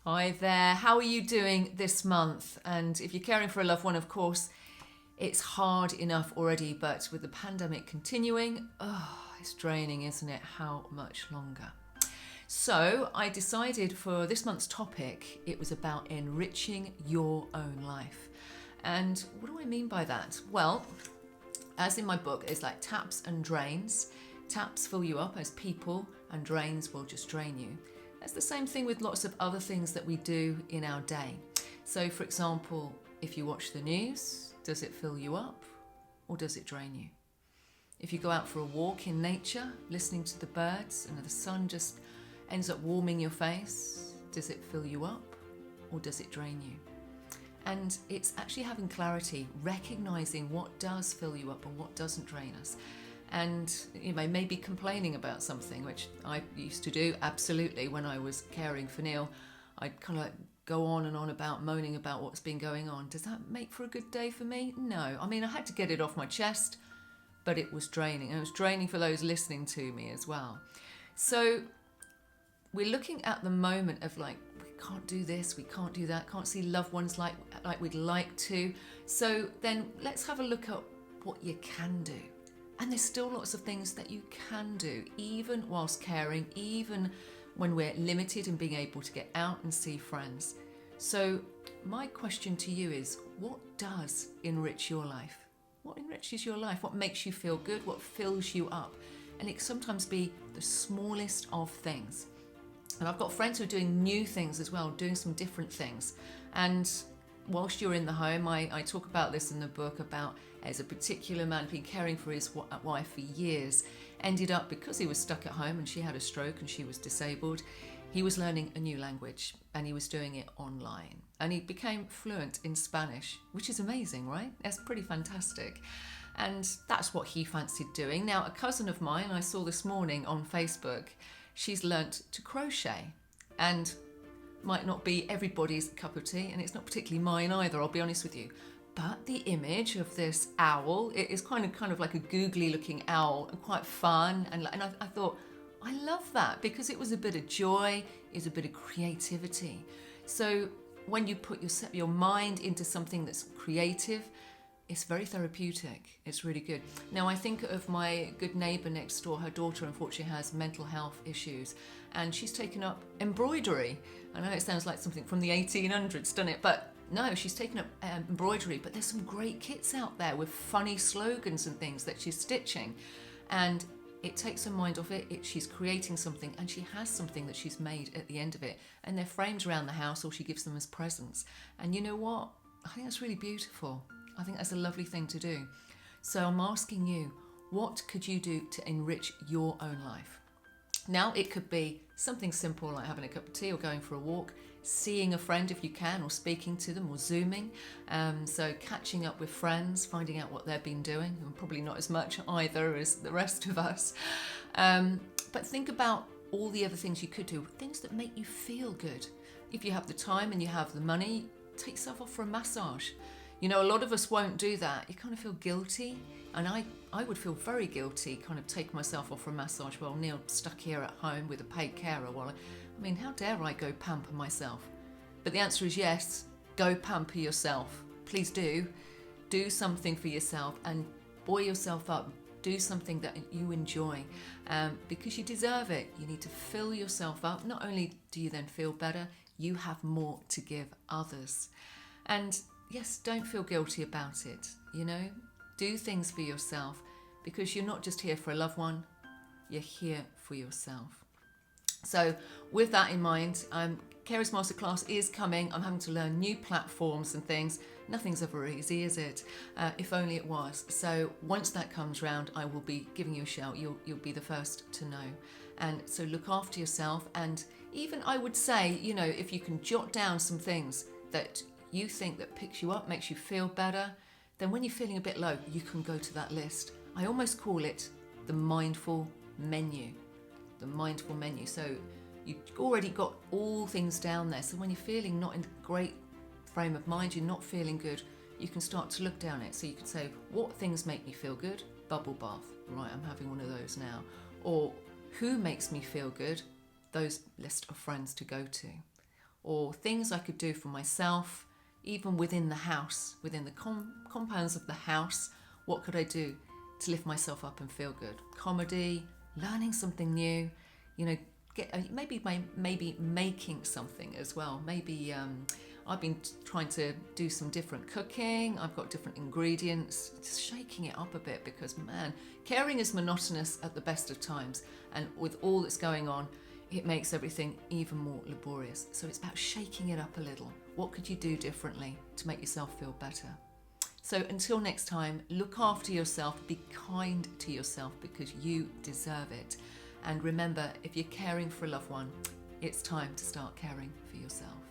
Hi there, how are you doing this month? And if you're caring for a loved one, of course, it's hard enough already, but with the pandemic continuing, it's draining, isn't it? How much longer? So I decided for this month's topic, it was about enriching your own life. And what do I mean by that? Well, as in my book, it's like taps and drains. Taps fill you up as people, and drains will just drain you. That's the same thing with lots of other things that we do in our day. So, for example, if you watch the news, does it fill you up or does it drain you? If you go out for a walk in nature, listening to the birds and the sun just ends up warming your face, does it fill you up or does it drain you? And it's actually having clarity, recognizing what does fill you up and what doesn't drain us. And you know, maybe complaining about something, which I used to do absolutely when I was caring for Neil. I'd kind of like go on and on about moaning about what's been going on. Does that make for a good day for me? No. I mean, I had to get it off my chest, but it was draining. And it was draining for those listening to me as well. So we're looking at the moment of like, we can't do this, we can't do that, can't see loved ones like we'd like to. So then let's have a look at what you can do. And there's still lots of things that you can do, even whilst caring, even when we're limited in being able to get out and see friends. So my question to you is, what does enrich your life? What enriches your life? What makes you feel good? What fills you up? And it can sometimes be the smallest of things. And I've got friends who are doing new things as well, doing some different things. And whilst you're in the home, I talk about this in the book about as a particular man been caring for his wife for years, ended up, because he was stuck at home and she had a stroke and she was disabled, he was learning a new language and he was doing it online. And he became fluent in Spanish, which is amazing, right? That's pretty fantastic. And that's what he fancied doing. Now, a cousin of mine I saw this morning on Facebook, she's learnt to crochet. And might not be everybody's cup of tea, and it's not particularly mine either, I'll be honest with you. But the image of this owl, it is kind of like a googly looking owl, and quite fun. And I thought, I love that, because it was a bit of joy, it was a bit of creativity. So when you put your mind into something that's creative, it's very therapeutic. It's really good. Now, I think of my good neighbour next door. Her daughter, unfortunately, has mental health issues, and she's taken up embroidery. I know it sounds like something from the 1800s, doesn't it? But no, she's taken up embroidery. But there's some great kits out there with funny slogans and things that she's stitching. And it takes her mind off it. She's creating something, and she has something that she's made at the end of it. And they're framed around the house, or she gives them as presents. And you know what? I think that's really beautiful. I think that's a lovely thing to do. So I'm asking you, what could you do to enrich your own life? Now, it could be something simple like having a cup of tea or going for a walk, seeing a friend if you can, or speaking to them, or Zooming. So catching up with friends, finding out what they've been doing, and probably not as much either as the rest of us. But think about all the other things you could do, things that make you feel good. If you have the time and you have the money, take yourself off for a massage. You know, a lot of us won't do that. You kind of feel guilty. And I would feel very guilty, kind of take myself off for a massage while Neil's stuck here at home with a paid carer. I mean, how dare I go pamper myself? But the answer is yes, go pamper yourself. Please do. Do something for yourself and buoy yourself up. Do something that you enjoy, because you deserve it. You need to fill yourself up. Not only do you then feel better, you have more to give others. And yes, don't feel guilty about it, you know. Do things for yourself, because you're not just here for a loved one, you're here for yourself. So with that in mind, Carers Masterclass is coming. I'm having to learn new platforms and things. Nothing's ever easy, is it? If only it was. So once that comes round, I will be giving you a shout. You'll be the first to know. And so look after yourself. And even I would say, you know, if you can jot down some things that you think that picks you up, makes you feel better, then when you're feeling a bit low, you can go to that list. I almost call it the mindful menu. The mindful menu. So you've already got all things down there. So when you're feeling not in a great frame of mind, you're not feeling good, you can start to look down it. So you can say, what things make me feel good? Bubble bath. Right, I'm having one of those now. Or who makes me feel good? Those list of friends to go to. or things I could do for myself, even within the house, within the compounds of the house. What could I do to lift myself up and feel good? Comedy, learning something new, maybe making something as well. Maybe I've been trying to do some different cooking. I've got different ingredients, just shaking it up a bit, because man, caring is monotonous at the best of times, and with all that's going on, it makes everything even more laborious. So it's about shaking it up a little. What could you do differently to make yourself feel better? So until next time, look after yourself, be kind to yourself, because you deserve it. And remember, if you're caring for a loved one, it's time to start caring for yourself.